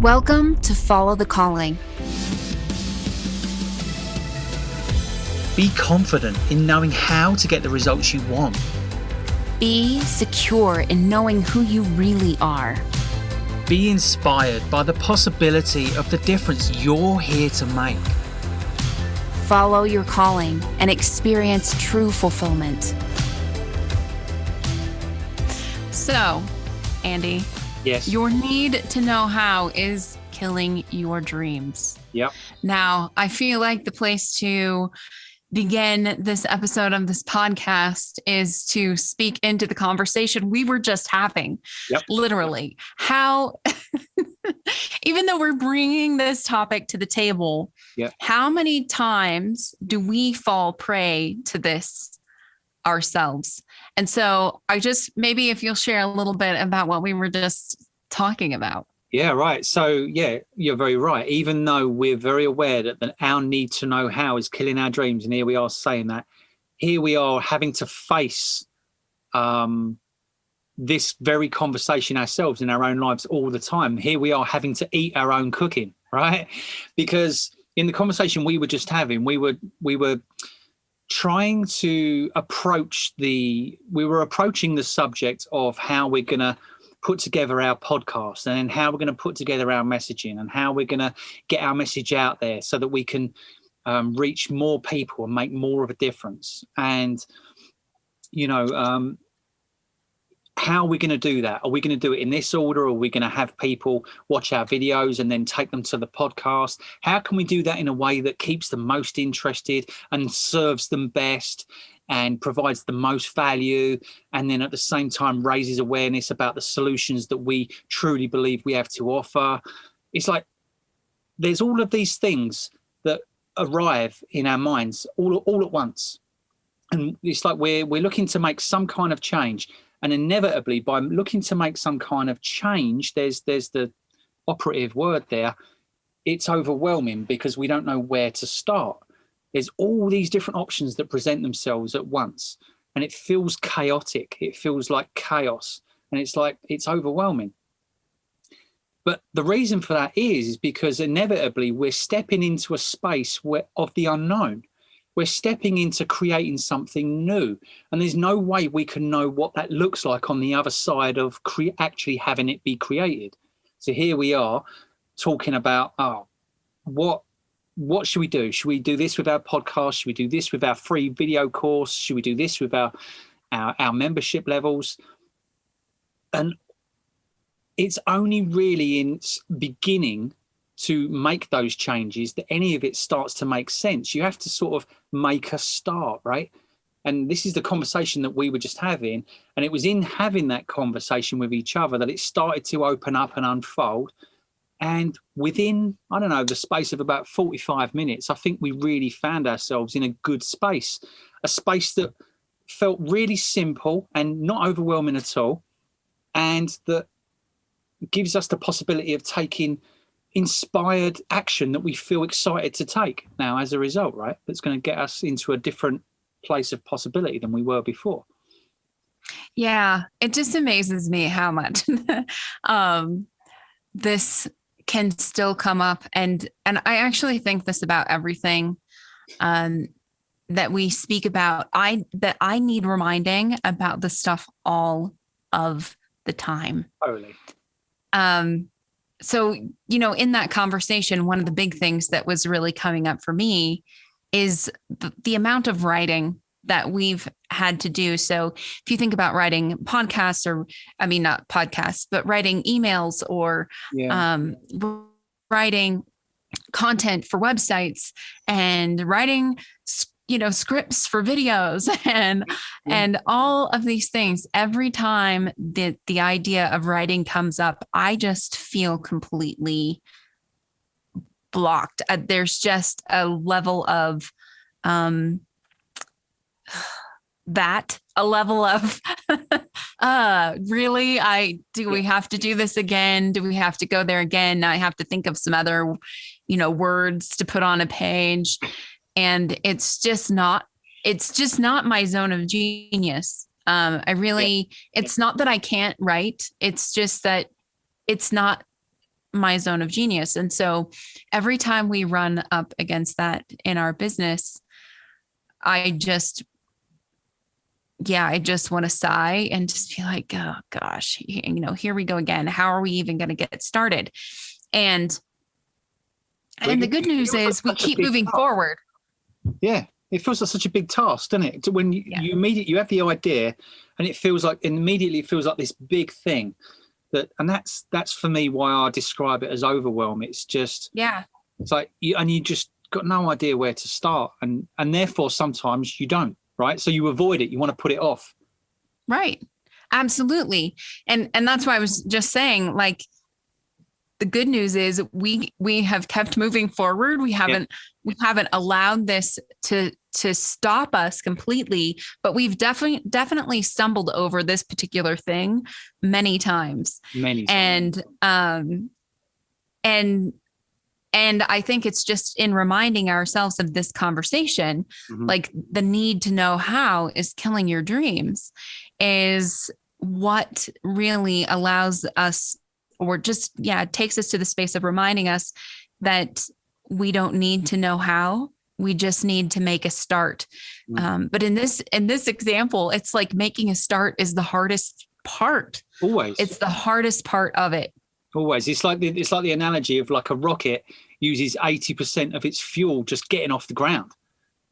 Welcome to Follow the Calling. Be confident in knowing how to get the results you want. Be secure in knowing who you really are. Be inspired by the possibility of the difference you're here to make. Follow your calling and experience true fulfillment. So, Andy, Yes. your need to know how is killing your dreams. Yep. Now, I feel like the place to begin this episode of this podcast is to speak into the conversation we were just having. Yep. Literally, how, even though we're bringing this topic to the table, Yep. How many times do we fall prey to this ourselves? And so maybe if you'll share a little bit about what we were just talking about. Yeah, right. So, yeah, you're very right. Even though we're very aware that our need to know how is killing our dreams, and here we are saying that, here we are having to face this very conversation ourselves in our own lives all the time. Here we are having to eat our own cooking, right? Because in the conversation we were just having, we were trying to approaching the subject of how we're going to put together our podcast and how we're going to put together our messaging and how we're going to get our message out there so that we can reach more people and make more of a difference. And, how are we going to do that? Are we going to do it in this order? Or are we going to have people watch our videos and then take them to the podcast? How can we do that in a way that keeps them most interested and serves them best and provides the most value, and then at the same time raises awareness about the solutions that we truly believe we have to offer? It's like there's all of these things that arrive in our minds all at once. And it's like we're looking to make some kind of change. And inevitably, by looking to make some kind of change, there's the operative word there, it's overwhelming because we don't know where to start. There's all these different options that present themselves at once, and it feels chaotic. It feels like chaos, and it's overwhelming. But the reason for that is because inevitably we're stepping into a space of the unknown. We're stepping into creating something new, and there's no way we can know what that looks like on the other side of actually having it be created. So here we are talking about, what should we do? Should we do this with our podcast? Should we do this with our free video course? Should we do this with our membership levels? And it's only really in beginning to make those changes that any of it starts to make sense. You have to sort of make a start, right? And this is the conversation that we were just having. And it was in having that conversation with each other that it started to open up and unfold. And within, the space of about 45 minutes, I think we really found ourselves in a good space, a space that felt really simple and not overwhelming at all. And that gives us the possibility of taking inspired action that we feel excited to take now as a result, right? That's going to get us into a different place of possibility than we were before. Yeah, it just amazes me how much this can still come up. And I actually think this about everything that we speak about. I need reminding about the stuff all of the time. Totally. So, in that conversation, one of the big things that was really coming up for me is the amount of writing that we've had to do. So if you think about writing podcasts not podcasts, but writing emails or writing content for websites and writing scripts for videos and all of these things, every time the idea of writing comes up, I just feel completely blocked. There's just a level of really, do we have to do this again? Do we have to go there again? Now I have to think of some other, words to put on a page. And it's just not my zone of genius. It's not that I can't write. It's just that it's not my zone of genius. And so every time we run up against that in our business, I just, yeah, I just want to sigh and just feel like, oh gosh, here we go again. How are we even going to get started? And the good news is we keep moving forward. Yeah. It feels like such a big task, doesn't it? When you immediately, you have the idea and it feels like immediately it feels like this big thing and that's for me why I describe it as overwhelm. It's just, it's like, you just got no idea where to start. And therefore sometimes you don't, right? So you avoid it. You want to put it off. Right. Absolutely. And that's why I was just saying, like, the good news is we have kept moving forward. We haven't allowed this to stop us completely, but we've definitely stumbled over this particular thing many times. And I think it's just in reminding ourselves of this conversation, like the need to know how is killing your dreams, is what really allows us, or just, takes us to the space of reminding us that we don't need to know how, we just need to make a start. But in this example, it's like making a start is the hardest part. Always. It's the hardest part of it. Always. It's like the analogy of like a rocket uses 80% of its fuel just getting off the ground.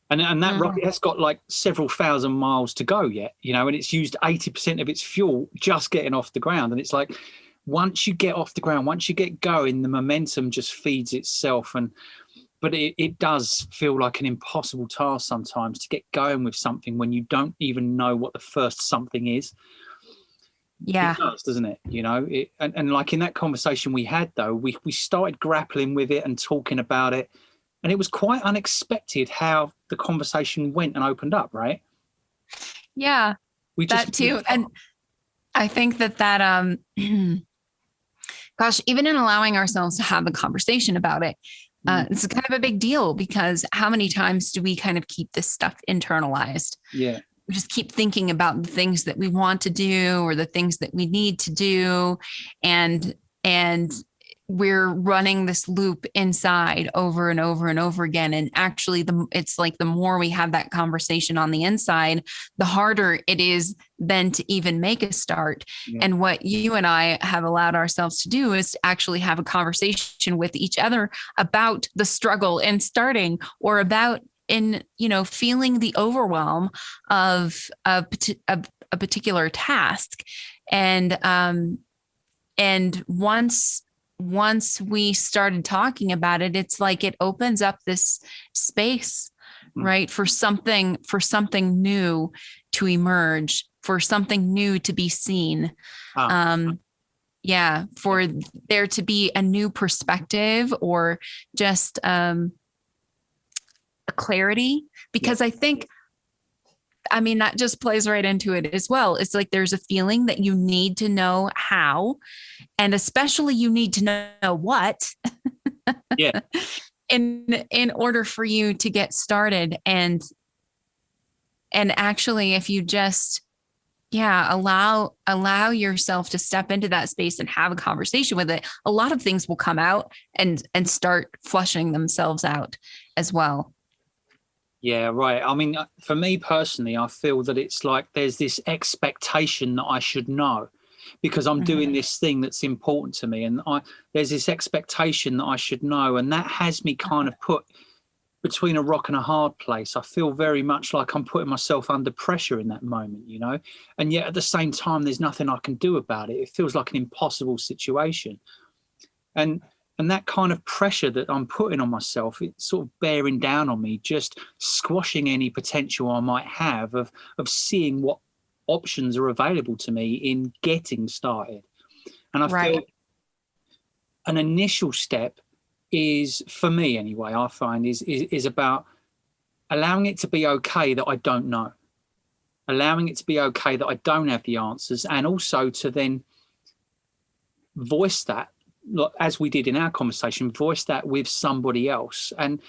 And that rocket has got like several thousand miles to go yet, and it's used 80% of its fuel just getting off the ground. And it's like, once you get off the ground, once you get going, the momentum just feeds itself. But it does feel like an impossible task sometimes to get going with something when you don't even know what the first something is. Yeah. It does, doesn't it? And like in that conversation we had, though, we started grappling with it and talking about it. And it was quite unexpected how the conversation went and opened up, right? Yeah, that too. And I think that gosh, even in allowing ourselves to have a conversation about it, it's kind of a big deal, because how many times do we kind of keep this stuff internalized? Yeah. We just keep thinking about the things that we want to do or the things that we need to do. And we're running this loop inside over and over and over again. And actually it's like the more we have that conversation on the inside, the harder it is then to even make a start. Yeah. And what you and I have allowed ourselves to do is to actually have a conversation with each other about the struggle in starting, or about feeling the overwhelm of a particular task. And once we started talking about it, it's like it opens up this space, right, for something new to emerge, for something new to be seen. For there to be a new perspective, or just a clarity, because I think, that just plays right into it as well. It's like there's a feeling that you need to know how, and especially you need to know what. Yeah. in order for you to get started. And actually, if you just allow yourself to step into that space and have a conversation with it, a lot of things will come out and start flushing themselves out as well. Yeah, right. For me personally, I feel that it's like there's this expectation that I should know, because I'm doing this thing that's important to me. And there's this expectation that I should know. And that has me kind of put between a rock and a hard place. I feel very much like I'm putting myself under pressure in that moment, and yet at the same time, there's nothing I can do about it. It feels like an impossible situation. And that kind of pressure that I'm putting on myself, it's sort of bearing down on me, just squashing any potential I might have of seeing what options are available to me in getting started. And I feel an initial step is, for me anyway, I find is about allowing it to be okay that I don't know, allowing it to be okay that I don't have the answers, and also to then voice that, as we did in our conversation, voice that with somebody else, and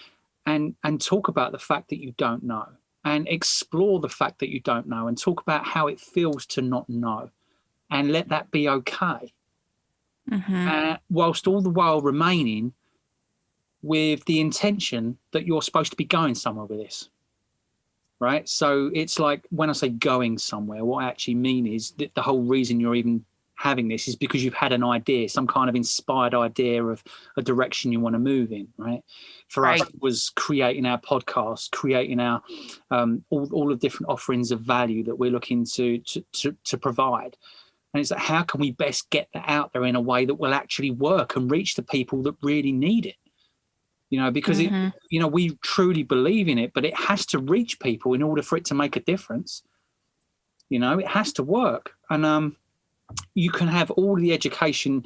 talk about the fact that you don't know, and explore the fact that you don't know, and talk about how it feels to not know, and let that be okay. whilst all the while remaining with the intention that you're supposed to be going somewhere with this. Right. So it's like, when I say going somewhere, what I actually mean is that the whole reason you're even having this is because you've had an idea, some kind of inspired idea of a direction you want to move in. Right. For us, it was creating our podcast, creating our all of different offerings of value that we're looking to provide. And it's like, how can we best get that out there in a way that will actually work and reach the people that really need it? You know, because it, you know, we truly believe in it, but it has to reach people in order for it to make a difference. You know, it has to work. And you can have all the education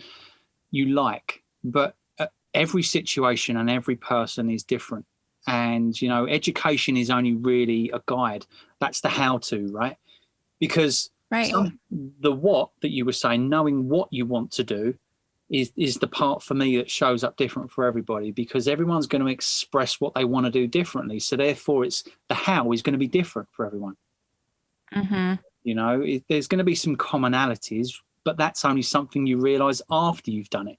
you like, but every situation and every person is different. And, you know, education is only really a guide. That's the how to, right? Because the what that you were saying, knowing what you want to do, is the part for me that shows up different for everybody, because everyone's going to express what they want to do differently. So therefore, it's the how is going to be different for everyone. You know, there's going to be some commonalities, but that's only something you realize after you've done it.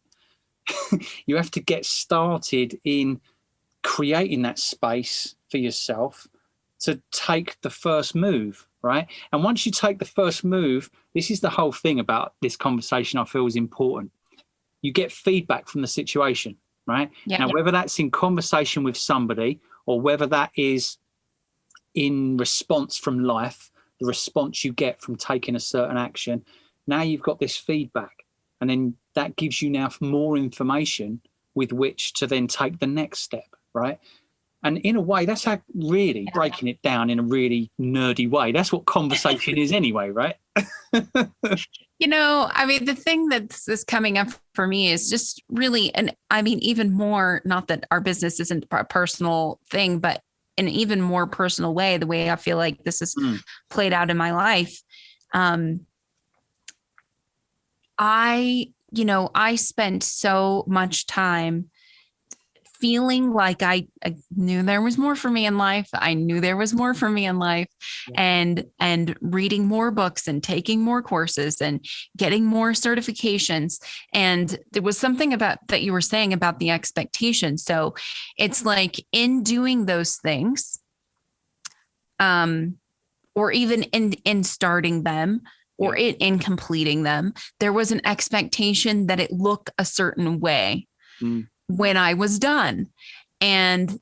You have to get started in creating that space for yourself to take the first move, right? And once you take the first move, this is the whole thing about this conversation I feel is important. You get feedback from the situation, right? Now, whether that's in conversation with somebody or whether that is in response from life, the response you get from taking a certain action, now you've got this feedback. And then that gives you now more information with which to then take the next step, right? And in a way, that's how really breaking it down in a really nerdy way. That's what conversation is anyway, right? You know, I mean, the thing that's coming up for me is just really, and I mean, even more, not that our business isn't a personal thing, but in an even more personal way, the way I feel like this is played out in my life. I spent so much time feeling like I knew there was more for me in life. I knew there was more for me in life, and reading more books and taking more courses and getting more certifications. And there was something about that you were saying about the expectation. So it's like, in doing those things, or even in starting them, or in completing them, there was an expectation that it look a certain way when I was done. And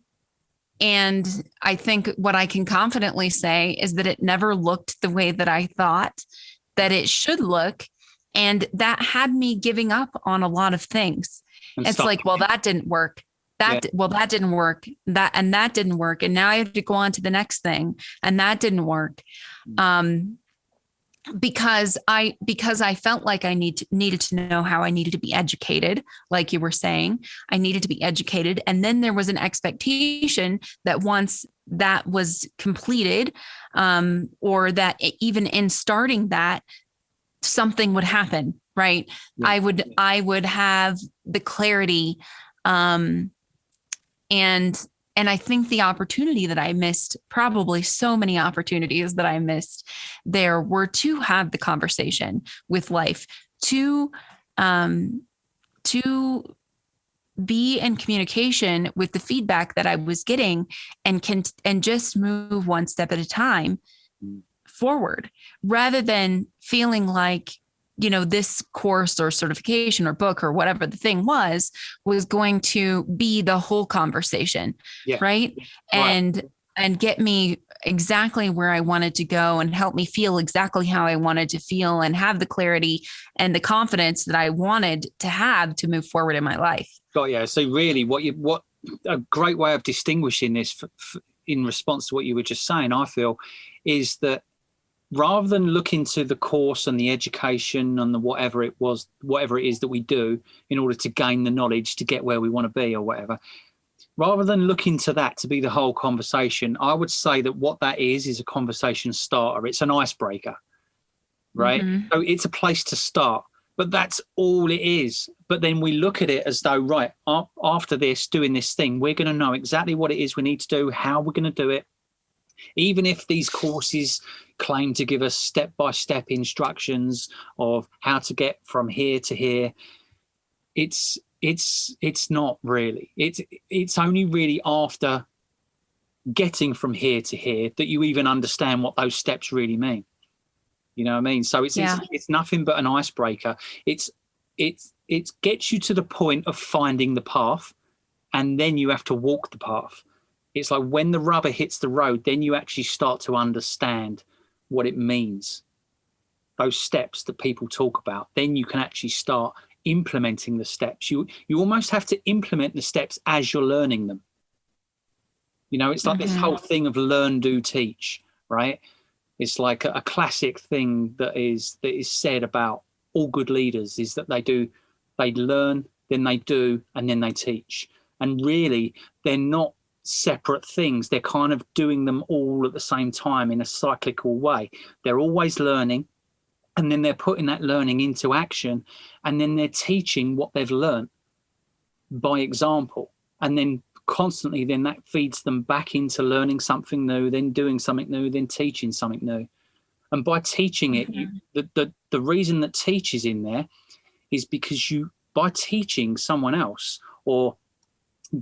I think what I can confidently say is that it never looked the way that I thought that it should look. And that had me giving up on a lot of things. It's like, well, that didn't work. That didn't work. That didn't work. And now I have to go on to the next thing. And that didn't work. Because I felt like I needed to know how I needed to be educated. Like you were saying, I needed to be educated. And then there was an expectation that once that was completed, or that even in starting that, something would happen, right? Yeah. I would have the clarity. And I think the opportunity that I missed, probably so many opportunities that I missed there, were to have the conversation with life, to be in communication with the feedback that I was getting, and just move one step at a time forward, rather than feeling like, you know, this course or certification or book or whatever the thing was going to be the whole conversation. Right. And get me exactly where I wanted to go and help me feel exactly how I wanted to feel and have the clarity and the confidence that I wanted to have to move forward in my life. Yeah. So really what a great way of distinguishing this in response to what you were just saying, I feel, is that rather than looking to the course and the education and the whatever it is that we do in order to gain the knowledge to get where we want to be or whatever, rather than looking to that to be the whole conversation, I would say that what that is a conversation starter. It's an icebreaker, right? So it's a place to start, but that's all it is. But then we look at it as though, right, after this, doing this thing, we're going to know exactly what it is we need to do, how we're going to do it. Even if these courses claim to give us step-by-step instructions of how to get from here to here, it's not really. It's only really after getting from here to here that you even understand what those steps really mean. You know what I mean? So it's nothing but an icebreaker. It gets you to the point of finding the path, and then you have to walk the path. It's like when the rubber hits the road, then you actually start to understand what it means. Those steps that people talk about, then you can actually start implementing the steps. You almost have to implement the steps as you're learning them. You know, it's like this whole thing of learn, do, teach, right? It's like a classic thing that is said about all good leaders is that they learn, then they do, and then they teach. And really, they're not separate things. They're kind of doing them all at the same time in a cyclical way. They're always learning, and then they're putting that learning into action, and then they're teaching what they've learned by example. And then constantly, then that feeds them back into learning something new, then doing something new, then teaching something new. And by teaching it, the reason that teach is in there is because by teaching someone else or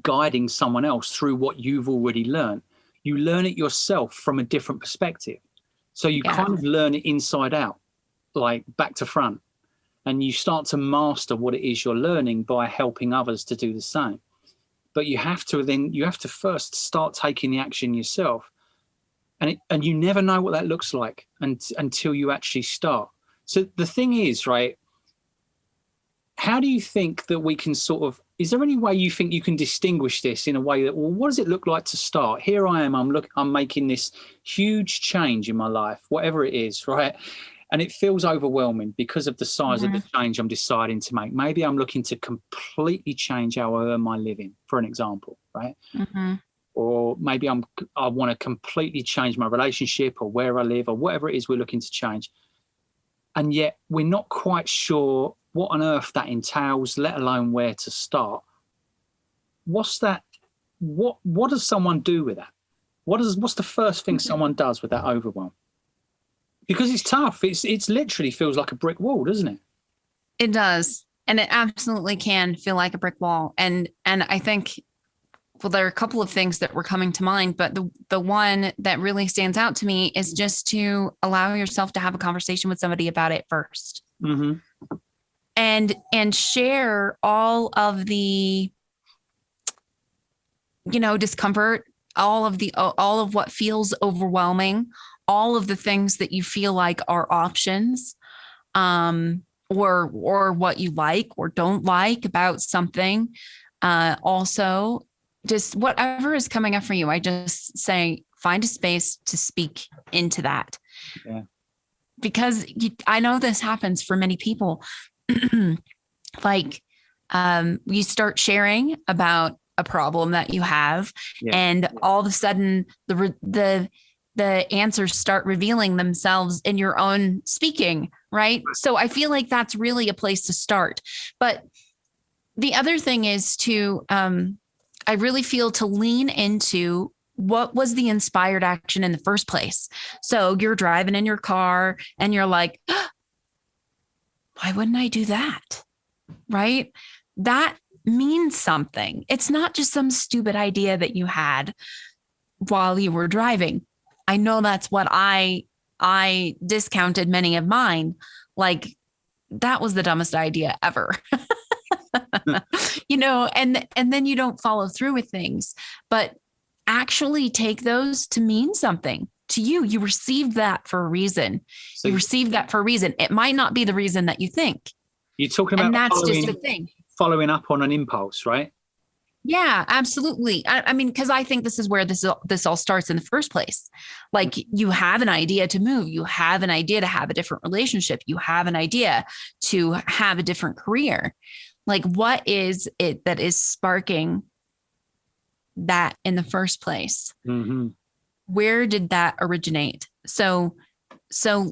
guiding someone else through what you've already learned, you learn it yourself from a different perspective. So you kind of learn it inside out, like back to front, and you start to master what it is you're learning by helping others to do the same. But you have to first start taking the action yourself. And you never know what that looks like until you actually start. So the thing is, right, how do you think that we can is there any way you think you can distinguish this in a way that, well, what does it look like to start? Here I am, I'm making this huge change in my life, whatever it is, right? And it feels overwhelming because of the size of the change I'm deciding to make. Maybe I'm looking to completely change how I earn my living, for an example, right? Or maybe I want to completely change my relationship or where I live or whatever it is we're looking to change. And yet we're not quite sure what on earth that entails, let alone where to start. What's that? What does someone do with that? What's the first thing someone does with that overwhelm? Because it's tough. It's literally feels like a brick wall, doesn't it? It does. And it absolutely can feel like a brick wall. And I think, well, there are a couple of things that were coming to mind, but the one that really stands out to me is just to allow yourself to have a conversation with somebody about it first. And share all of the, discomfort, all of what feels overwhelming, all of the things that you feel like are options, or what you like or don't like about something. Also, just whatever is coming up for you, I just say, find a space to speak into that. Yeah. Because I know this happens for many people. Like, you start sharing about a problem that you have, and all of a sudden the answers start revealing themselves in your own speaking, right? So I feel like that's really a place to start. But the other thing is I really feel to lean into what was the inspired action in the first place. So you're driving in your car and you're like, why wouldn't I do that? Right? That means something. It's not just some stupid idea that you had while you were driving. I know that's what I discounted many of mine. Like, that was the dumbest idea ever. And then you don't follow through with things, but actually take those to mean something to you. You received that for a reason. So you received that for a reason. It might not be the reason that you think. You're talking about, and that's just the thing. Following up on an impulse, right? Yeah, absolutely. I mean, because I think this is where this all starts in the first place. Like, you have an idea to move. You have an idea to have a different relationship. You have an idea to have a different career. Like, what is it that is sparking that in the first place? Where did that originate? So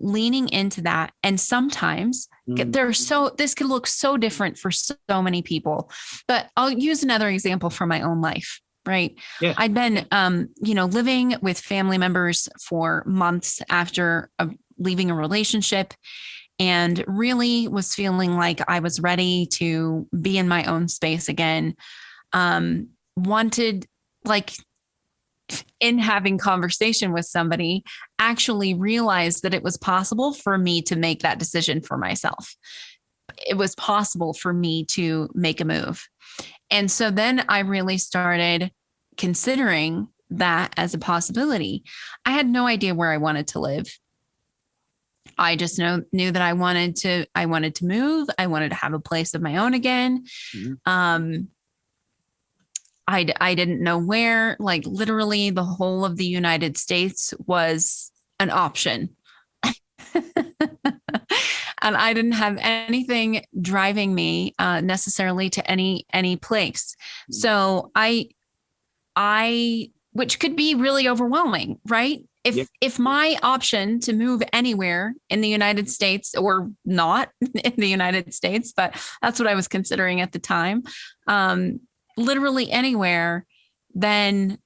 leaning into that. And sometimes this could look so different for so many people, but I'll use another example from my own life. Right. Yeah. I'd been, living with family members for months after leaving a relationship. and really was feeling like I was ready to be in my own space again. Wanted, like, in having conversation with somebody, actually realized that it was possible for me to make that decision for myself. It was possible for me to make a move. And so then I really started considering that as a possibility. I had no idea where I wanted to live. I just knew that I wanted to move. I wanted to have a place of my own again. Mm-hmm. I didn't know where. Like, literally the whole of the United States was an option. And I didn't have anything driving me necessarily to any place. So I which could be really overwhelming, right? If my option to move anywhere in the United States, or not in the United States, but that's what I was considering at the time, literally anywhere, then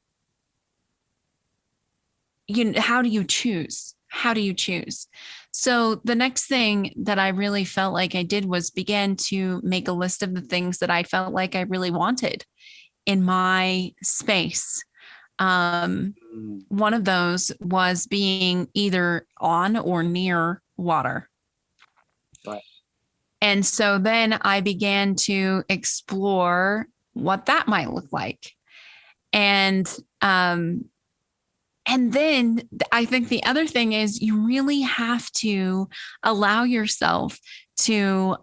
how do you choose? How do you choose? So the next thing that I really felt like I did was begin to make a list of the things that I felt like I really wanted in my space. One of those was being either on or near water. Right. And so then I began to explore what that might look like. And then I think the other thing is you really have to allow yourself to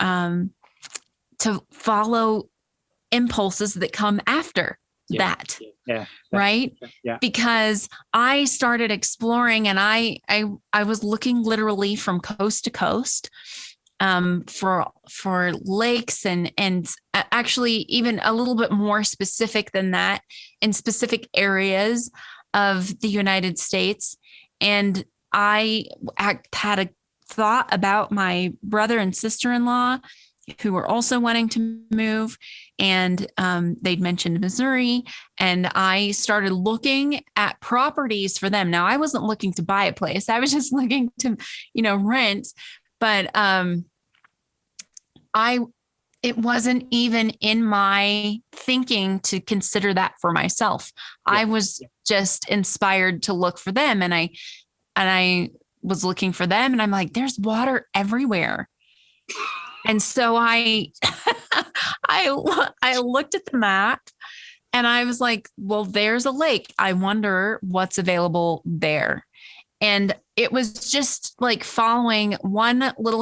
follow impulses that come after that. Yeah. Right. Yeah. Because I started exploring, and I was looking literally from coast to coast for lakes and actually even a little bit more specific than that, in specific areas of the United States. And I had a thought about my brother and sister-in-law who were also wanting to move, and they'd mentioned Missouri, and I started looking at properties for them. Now, I wasn't looking to buy a place. I was just looking to, rent, but it wasn't even in my thinking to consider that for myself. Yeah. I was just inspired to look for them, and I was looking for them, and I'm like, there's water everywhere. And so I looked at the map, and I was like, well, there's a lake. I wonder what's available there. And it was just like following one little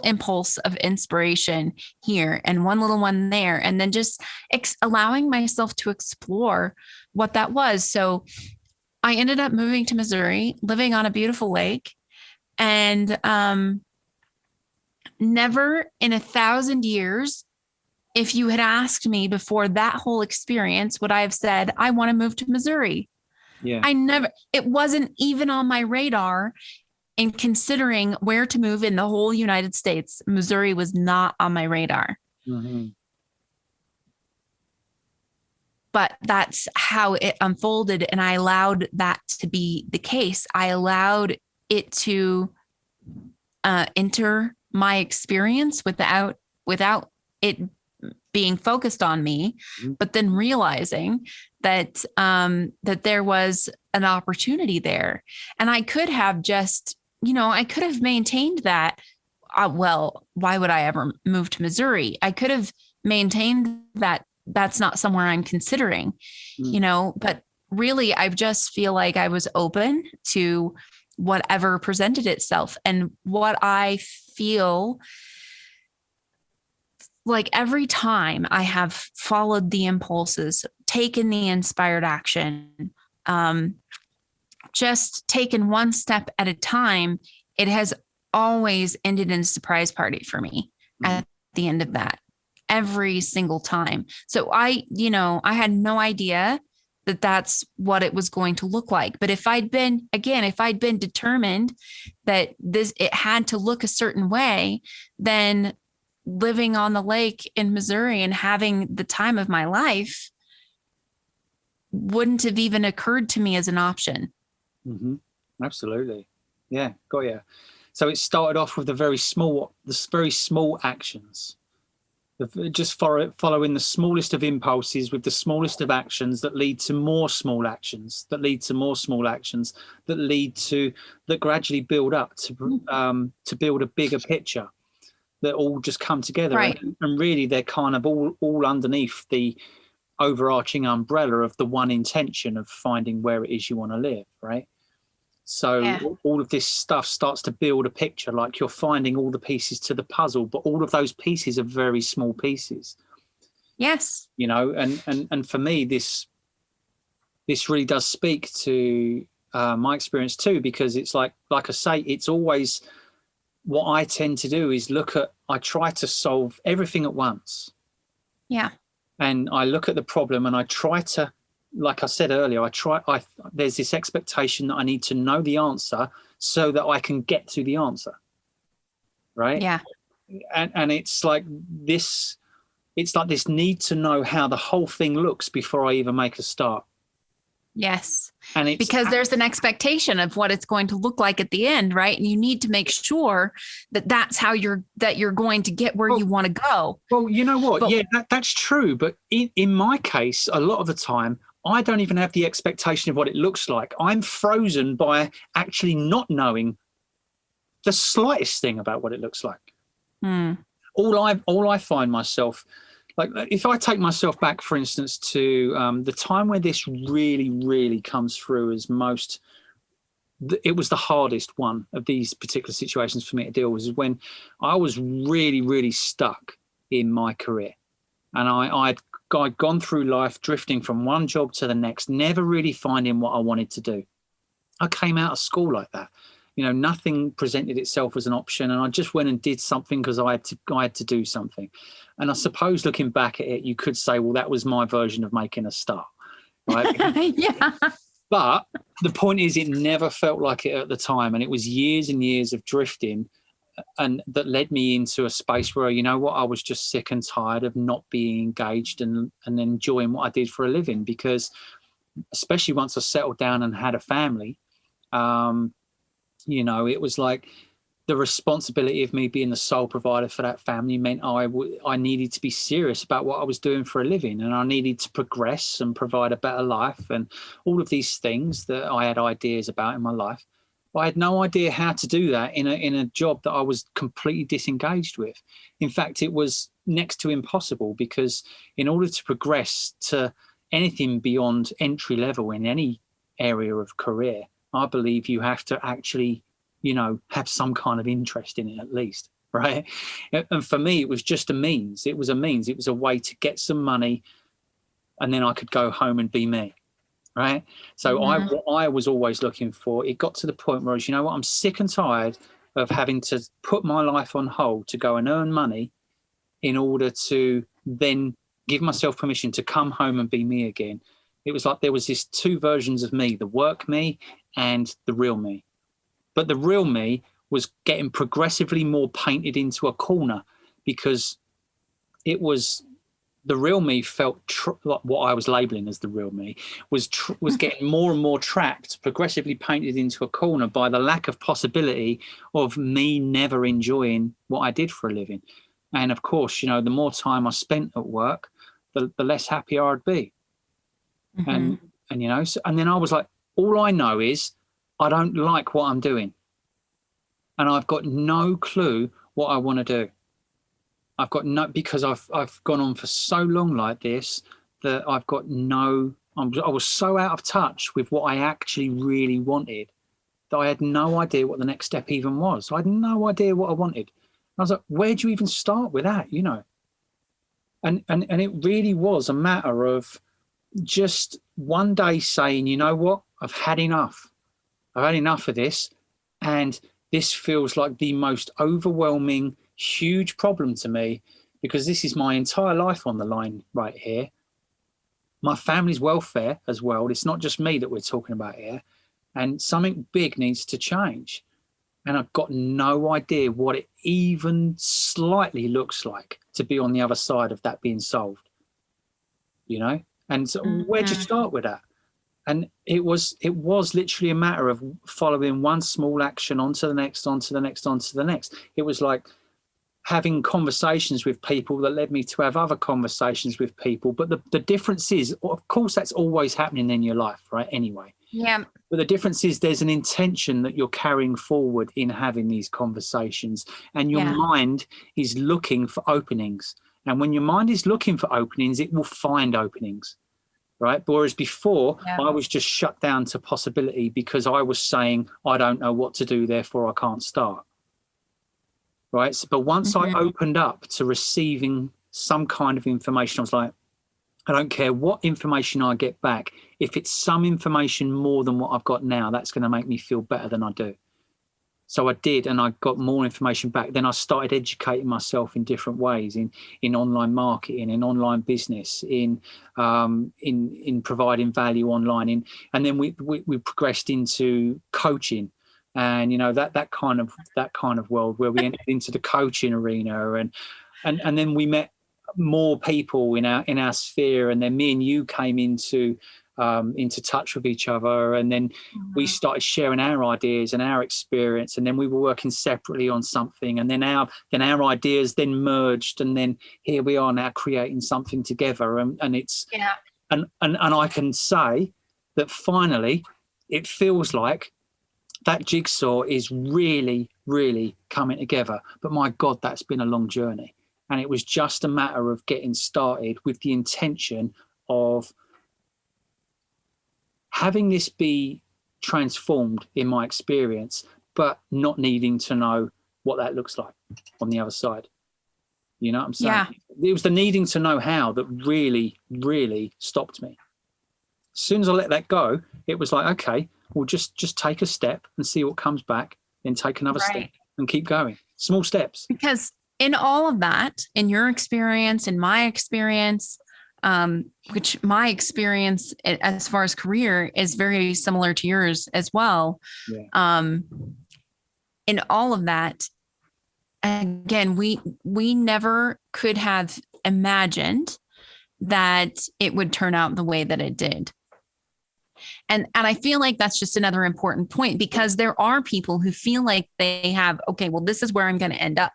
impulse of inspiration here and one little one there, and then just allowing myself to explore what that was. So I ended up moving to Missouri, living on a beautiful lake, and never in 1,000 years, if you had asked me before that whole experience, would I have said, I want to move to Missouri? Yeah. It wasn't even on my radar. In considering where to move in the whole United States, Missouri was not on my radar. Mm-hmm. But that's how it unfolded, and I allowed that to be the case. I allowed it to enter my experience without it being focused on me, mm-hmm. but then realizing that that there was an opportunity there, and I could have just, I could have maintained that. Well, why would I ever move to Missouri? I could have maintained that that's not somewhere I'm considering, but really, I just feel like I was open to whatever presented itself. And what I feel like every time I have followed the impulses, taken the inspired action, just taken one step at a time, it has always ended in a surprise party for me at the end of that, every single time. So I had no idea that that's what it was going to look like. But if I'd been determined that it had to look a certain way, then living on the lake in Missouri and having the time of my life wouldn't have even occurred to me as an option. Mm-hmm. Absolutely. Yeah. Got you. So it started off with the very small actions, just following the smallest of impulses with the smallest of actions that lead to more small actions, that lead to more small actions, that gradually build up to build a bigger picture that all just come together. Right. And really they're kind of all underneath the overarching umbrella of the one intention of finding where it is you want to live, right? So all of this stuff starts to build a picture, like you're finding all the pieces to the puzzle, but all of those pieces are very small pieces. Yes. You know, and for me, this really does speak to my experience too, because it's like I say, it's always what I tend to do is I try to solve everything at once. Yeah. And I look at the problem and I try to, like I said earlier, there's this expectation that I need to know the answer so that I can get to the answer. Right. Yeah. And it's like this need to know how the whole thing looks before I even make a start. Yes. And it's because there's an expectation of what it's going to look like at the end, right? And you need to make sure that that's how you're going to get where you want to go. Well, you know what? That's true. But in my case, a lot of the time, I don't even have the expectation of what it looks like. I'm frozen by actually not knowing the slightest thing about what it looks like. All I find myself, like if I take myself back, for instance, to the time where this really, really comes through as it was the hardest one of these particular situations for me to deal with, is when I was really, really stuck in my career. And I'd gone through life drifting from one job to the next, never really finding what I wanted to do. I came out of school like that. You know, nothing presented itself as an option, and I just went and did something because I had to do something. And I suppose looking back at it, you could say, well, that was my version of making a start, right? Yeah. But the point is, it never felt like it at the time, and it was years and years of drifting, and that led me into a space where, you know what, I was just sick and tired of not being engaged and enjoying what I did for a living, because especially once I settled down and had a family, you know, it was like the responsibility of me being the sole provider for that family meant I needed to be serious about what I was doing for a living, and I needed to progress and provide a better life and all of these things that I had ideas about in my life. But I had no idea how to do that in a job that I was completely disengaged with. In fact, it was next to impossible, because in order to progress to anything beyond entry level in any area of career, I believe you have to actually, you know, have some kind of interest in it at least, right? And for me, it was just a means. It was a means. It was a way to get some money, and then I could go home and be me, right? So I was always looking for, it got to the point where I was, you know what, I'm sick and tired of having to put my life on hold to go and earn money in order to then give myself permission to come home and be me again. It was like there was these two versions of me, the work me and the real me. But the real me was getting progressively more painted into a corner, because it was the real me felt like what I was labeling as the real me was getting more and more trapped, progressively painted into a corner by the lack of possibility of me never enjoying what I did for a living. And of course, you know, the more time I spent at work, the less happy I'd be. And you know, and then I was like, all I know is I don't like what I'm doing, and I've got no clue what I want to do. I've got no, because I've gone on for so long like this that I was so out of touch with what I actually really wanted that I had no idea what the next step even was. I had no idea what I wanted. I was like, where do you even start with that, you know? And it really was a matter of just one day saying, you know what, I've had enough. I've had enough of this. And this feels like the most overwhelming, huge problem to me, because this is my entire life on the line right here. My family's welfare as well. It's not just me that we're talking about here. And something big needs to change. And I've got no idea what it even slightly looks like to be on the other side of that being solved, you know? And so where'd you start with that? And it was literally a matter of following one small action onto the next, onto the next, onto the next. It was like having conversations with people that led me to have other conversations with people. But the difference is, of course, that's always happening in your life, right? Anyway. Yeah. But the difference is there's an intention that you're carrying forward in having these conversations, and your mind is looking for openings. And when your mind is looking for openings, it will find openings. Right. But whereas before, I was just shut down to possibility because I was saying, I don't know what to do, therefore I can't start. Right. So, but once I opened up to receiving some kind of information, I was like, I don't care what information I get back. If it's some information more than what I've got now, that's going to make me feel better than I do. So I did, and I got more information back. Then I started educating myself in different ways, in online marketing, in online business, in providing value online. And then we progressed into coaching, and that kind of world where we entered into the coaching arena, and then we met more people in our sphere, and then me and you came into touch with each other, and then we started sharing our ideas and our experience, and then we were working separately on something, and then our ideas then merged, and then here we are now creating something together, and it's and I can say that finally it feels like that jigsaw is really, really coming together. But my God, that's been a long journey, and it was just a matter of getting started with the intention of having this be transformed in my experience, but not needing to know what that looks like on the other side. You know what I'm saying? Yeah. It was the needing to know how that really, really stopped me. As soon as I let that go, it was like, okay, well, just take a step and see what comes back, then take another step and keep going. Small steps. Because in all of that, in your experience, in my experience, which my experience as far as career is very similar to yours as well. Yeah. In all of that, again, we never could have imagined that it would turn out the way that it did. And I feel like that's just another important point, because there are people who feel like they have, okay, well, this is where I'm going to end up.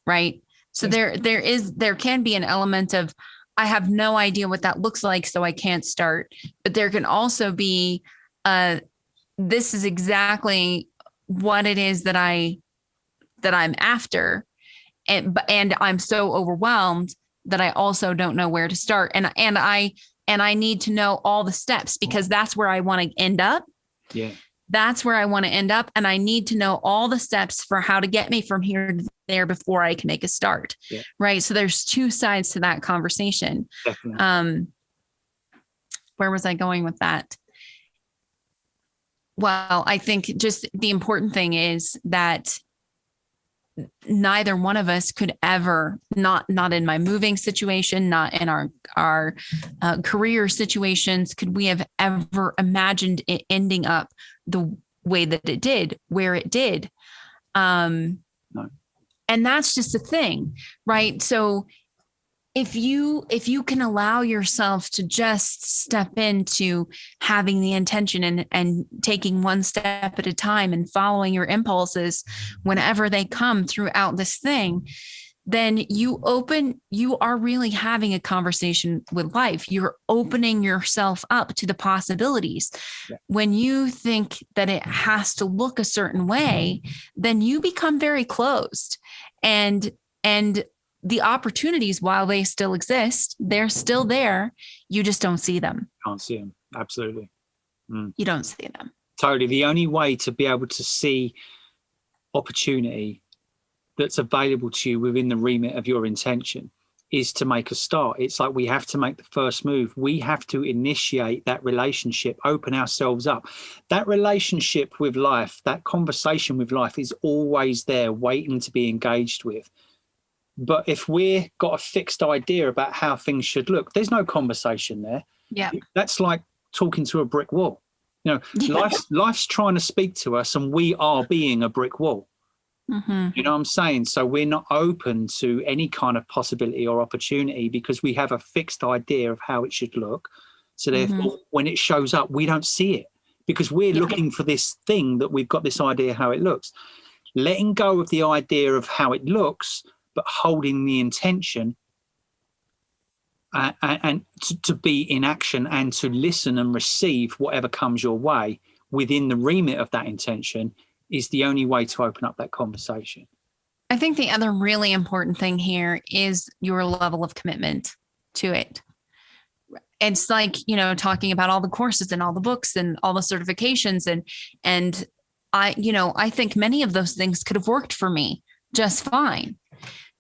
Right. So there can be an element of, I have no idea what that looks like, so I can't start. But there can also be, this is exactly what it is that I'm after, and I'm so overwhelmed that I also don't know where to start, and I need to know all the steps, because that's where I want to end up. Yeah, that's where I want to end up, and I need to know all the steps for how to get me from here to there before I can make a start. Yeah. Right. So there's two sides to that conversation. Definitely. Where was I going with that? Well, I think just the important thing is that neither one of us could ever, not in my moving situation, not in our career situations, could we have ever imagined it ending up the way that it did, where it did. No. And that's just a thing, right? So if you can allow yourself to just step into having the intention and taking one step at a time and following your impulses whenever they come throughout this thing, then you are really having a conversation with life. You're opening yourself up to the possibilities. Yeah. When you think that it has to look a certain way, then you become very closed, and the opportunities, while they still exist, they're still there. You just don't see them. Can't see them. Absolutely. You don't see them. Totally. The only way to be able to see opportunity that's available to you within the remit of your intention is to make a start. It's like we have to make the first move. We have to initiate that relationship, open ourselves up. That relationship with life, that conversation with life is always there waiting to be engaged with. But if we've got a fixed idea about how things should look, there's no conversation there. Yeah. That's like talking to a brick wall. Life's trying to speak to us, and we are being a brick wall. Mm-hmm. You know what I'm saying? So we're not open to any kind of possibility or opportunity because we have a fixed idea of how it should look. So therefore, when it shows up, we don't see it because we're looking for this thing that we've got this idea how it looks. Letting go of the idea of how it looks, but holding the intention and to be in action and to listen and receive whatever comes your way within the remit of that intention is the only way to open up that conversation. I think the other really important thing here is your level of commitment to it. It's like, talking about all the courses and all the books and all the certifications and I think many of those things could have worked for me just fine.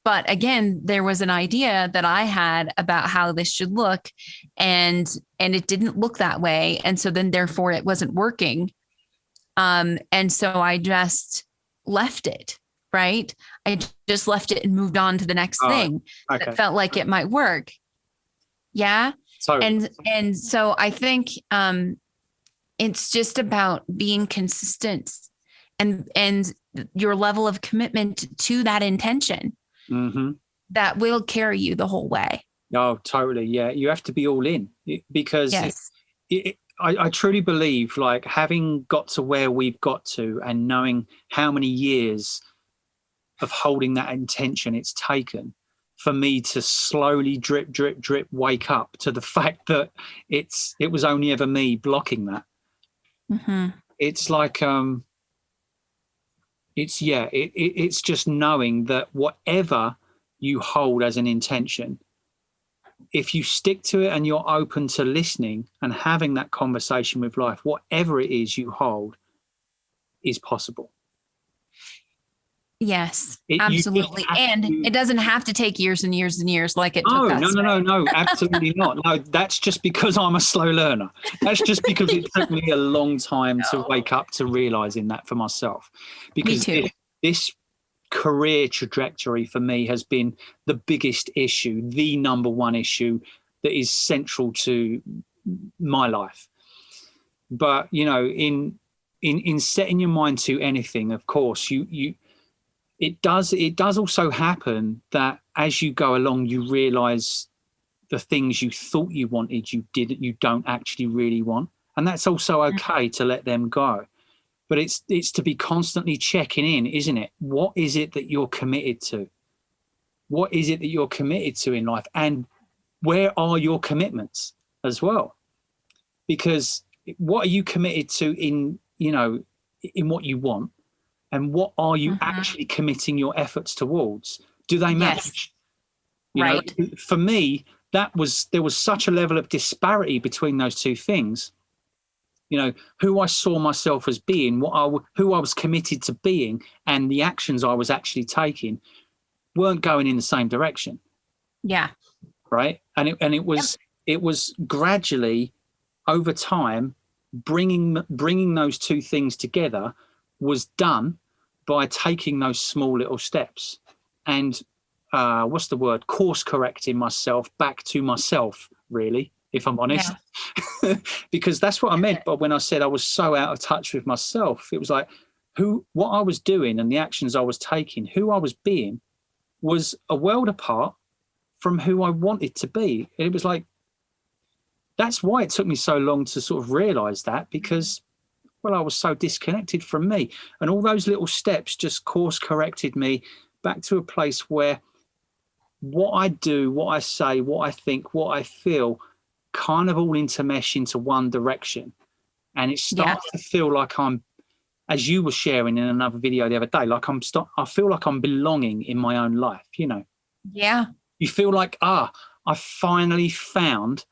But again, there was an idea that I had about how this should look and it didn't look that way. And so then therefore it wasn't working. And so I just left it, right? I just left it and moved on to the next thing that felt like it might work. Yeah. And so I think it's just about being consistent and your level of commitment to that intention that will carry you the whole way. Oh, totally. Yeah. You have to be all in because I truly believe, like, having got to where we've got to and knowing how many years of holding that intention it's taken for me to slowly drip, drip, drip, wake up to the fact that it was only ever me blocking that. It's like, it's just knowing that whatever you hold as an intention, if you stick to it and you're open to listening and having that conversation with life, whatever it is you hold is possible. Yes, absolutely. And it doesn't have to take years and years and years like it took us. No, absolutely not. No, that's just because I'm a slow learner. That's just because it took me a long time to wake up to realizing that for myself. Because this career trajectory for me has been the biggest issue, the number one issue that is central to my life. But, in setting your mind to anything, of course, it does also happen that as you go along, you realize the things you thought you wanted, you don't actually really want. And that's also okay to let them go. But it's to be constantly checking in, isn't it? What is it that you're committed to? What is it that you're committed to in life? And where are your commitments as well? Because what are you committed to in what you want? And what are you actually committing your efforts towards? Do they match? Right. For me, there was such a level of disparity between those two things. Who I saw myself as being, who I was committed to being, and the actions I was actually taking weren't going in the same direction. Yeah. Right. And it was gradually over time bringing those two things together was done by taking those small little steps and course correcting myself back to myself, really, if I'm honest. Because that's what I meant. But when I said I was so out of touch with myself, it was like what I was doing and the actions I was taking, who I was being was a world apart from who I wanted to be. And it was like, that's why it took me so long to sort of realize that, because I was so disconnected from me. And all those little steps just course corrected me back to a place where what I do, what I say, what I think, what I feel kind of all intermesh into one direction. And it starts to feel like I'm, as you were sharing in another video the other day, like I feel like I'm belonging in my own life, Yeah. You feel like, I finally found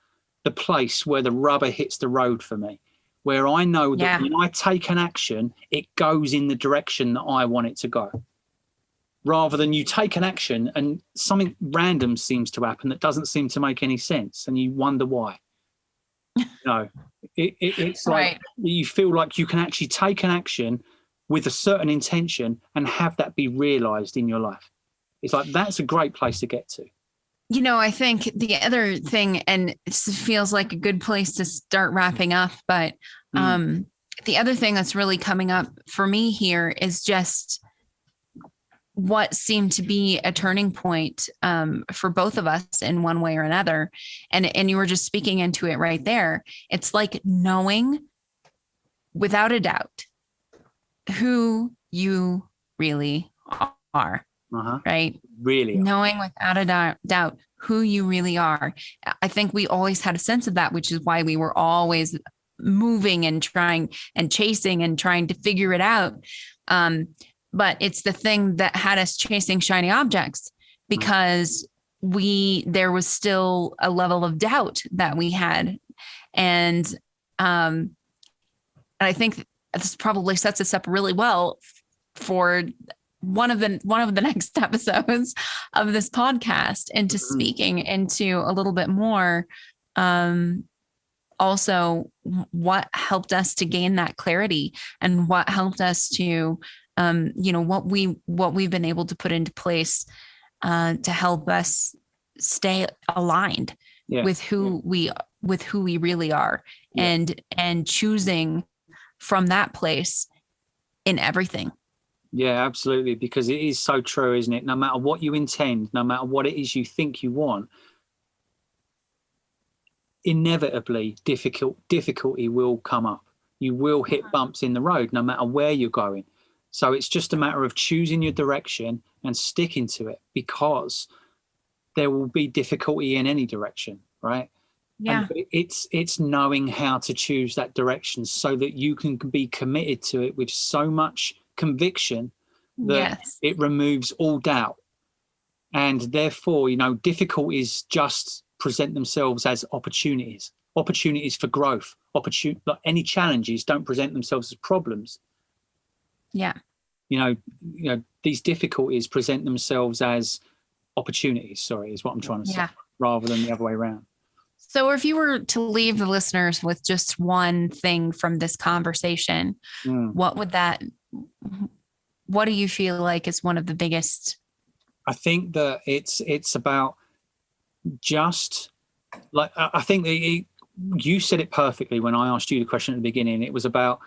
the place where the rubber hits the road for me, where I know that when I take an action, it goes in the direction that I want it to go. Rather than you take an action and something random seems to happen that doesn't seem to make any sense and you wonder why. It's like you feel like you can actually take an action with a certain intention and have that be realized in your life. It's like, that's a great place to get to. I think the other thing, and it feels like a good place to start wrapping up, but the other thing that's really coming up for me here is just what seemed to be a turning point for both of us in one way or another. And you were just speaking into it right there. It's like knowing without a doubt who you really are, right? Really, knowing without a doubt who you really are. I think we always had a sense of that, which is why we were always moving and trying and chasing and trying to figure it out. But it's the thing that had us chasing shiny objects, because there was still a level of doubt that we had. And I think this probably sets us up really well for one of the next episodes of this podcast, into speaking into a little bit more also what helped us to gain that clarity, and what helped us to what we've been able to put into place to help us stay aligned with who we really are, and choosing from that place in everything. Yeah, absolutely. Because it is so true, isn't it? No matter what you intend, no matter what it is you think you want, inevitably difficulty will come up. You will hit bumps in the road, no matter where you're going. So it's just a matter of choosing your direction and sticking to it, because there will be difficulty in any direction, right? Yeah. And it's knowing how to choose that direction so that you can be committed to it with so much conviction that it removes all doubt. And therefore, difficulties just present themselves as opportunities for growth. Like any challenges don't present themselves as problems. Yeah. These difficulties present themselves as opportunities, is what I'm trying to say, rather than the other way around. So if you were to leave the listeners with just one thing from this conversation, what do you feel like is one of the biggest? I think that it's about just like, I think that you said it perfectly when I asked you the question at the beginning. It was about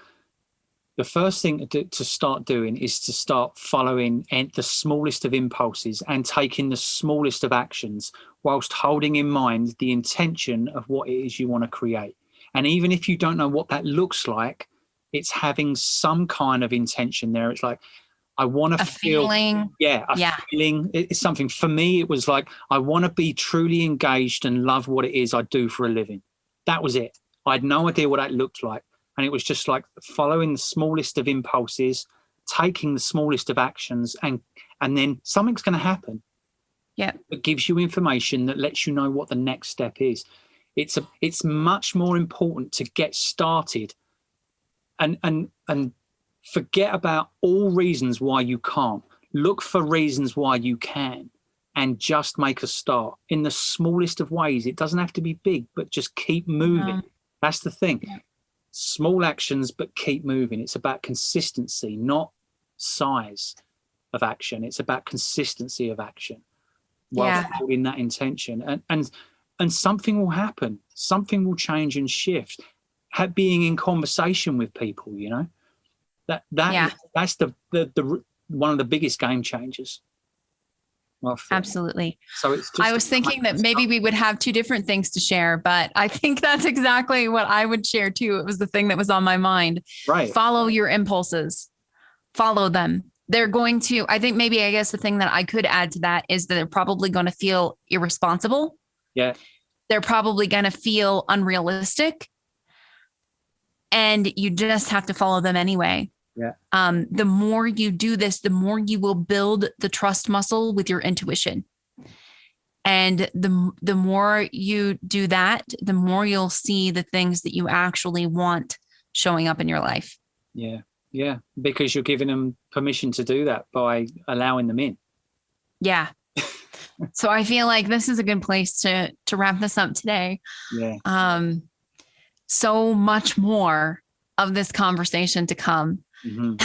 the first thing to start doing is to start following the smallest of impulses and taking the smallest of actions, whilst holding in mind the intention of what it is you want to create. And even if you don't know what that looks like, it's having some kind of intention there. It's like, I want to feel feeling. Feeling. It's something. For me, it was like, I want to be truly engaged and love what it is I do for a living. That was it. I had no idea what that looked like. And it was just like following the smallest of impulses, taking the smallest of actions, and then something's going to happen. Yeah. It gives you information that lets you know what the next step is. It's much more important to get started and forget about all reasons why you can't. Look for reasons why you can, and just make a start in the smallest of ways. It doesn't have to be big, but just keep moving. That's the thing. Yeah. Small actions, but keep moving. It's about consistency, not size of action. It's about consistency of action while holding that intention. And something will happen. Something will change and shift. Being in conversation with people, that's the one of the biggest game changers. Absolutely. So it's just, I was thinking that maybe we would have two different things to share, but I think that's exactly what I would share too. It was the thing that was on my mind. Right. Follow your impulses. Follow them. They're going to, I guess the thing that I could add to that is that they're probably going to feel irresponsible. Yeah. They're probably going to feel unrealistic. And you just have to follow them anyway. Yeah. The more you do this, the more you will build the trust muscle with your intuition. And the more you do that, the more you'll see the things that you actually want showing up in your life. Yeah. Yeah. Because you're giving them permission to do that by allowing them in. Yeah. So I feel like this is a good place to wrap this up today. Yeah. So much more of this conversation to come. Mm-hmm.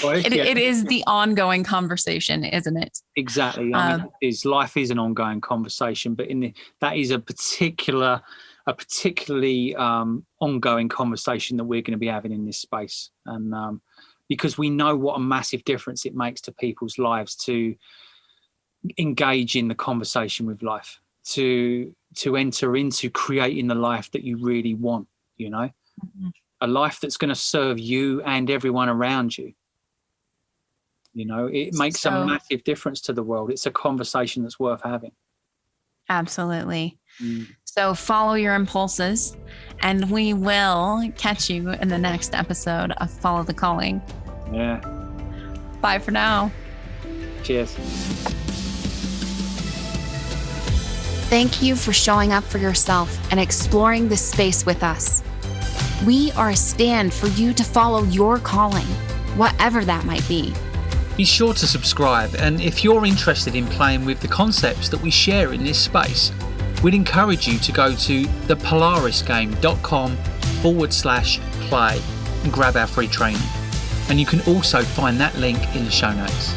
Well, it is the ongoing conversation, isn't it? Exactly. I mean, life is an ongoing conversation, but that is a particularly ongoing conversation that we're going to be having in this space. And because we know what a massive difference it makes to people's lives to engage in the conversation with life, to enter into creating the life that you really want, you know, a life that's going to serve you and everyone around you. You know, it makes a massive difference to the world. It's a conversation that's worth having. Absolutely. So follow your impulses, and we will catch you in the next episode of Follow the Calling. Yeah. Bye for now. Cheers. Thank you for showing up for yourself and exploring this space with us. We are a stand for you to follow your calling, whatever that might be. Be sure to subscribe, and if you're interested in playing with the concepts that we share in this space, we'd encourage you to go to thepolarisgame.com/play and grab our free training. And you can also find that link in the show notes.